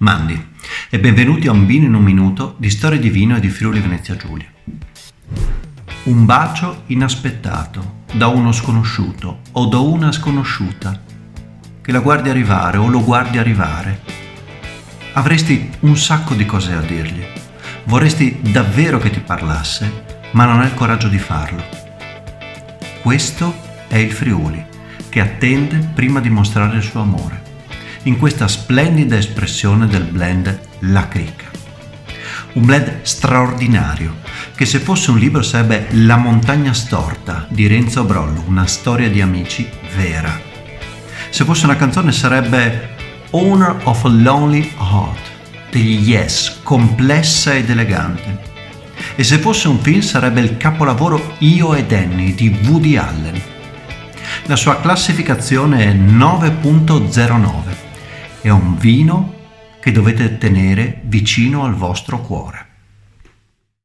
Mandi e benvenuti a Un vino in un minuto di storie di vino e di Friuli Venezia Giulia. Un bacio inaspettato da uno sconosciuto o da una sconosciuta che la guardi arrivare o lo guardi arrivare. Avresti un sacco di cose a dirgli. Vorresti davvero che ti parlasse, ma non hai il coraggio di farlo. Questo è il Friuli, che attende prima di mostrare il suo amore, in questa splendida espressione del blend La Cricca. Un blend straordinario, che se fosse un libro sarebbe La montagna storta di Renzo Brollo, una storia di amici vera. Se fosse una canzone sarebbe Owner of a Lonely Heart degli Yes, complessa ed elegante. E se fosse un film sarebbe il capolavoro Io e Danny di Woody Allen. La sua classificazione è 9.09. È un vino che dovete tenere vicino al vostro cuore.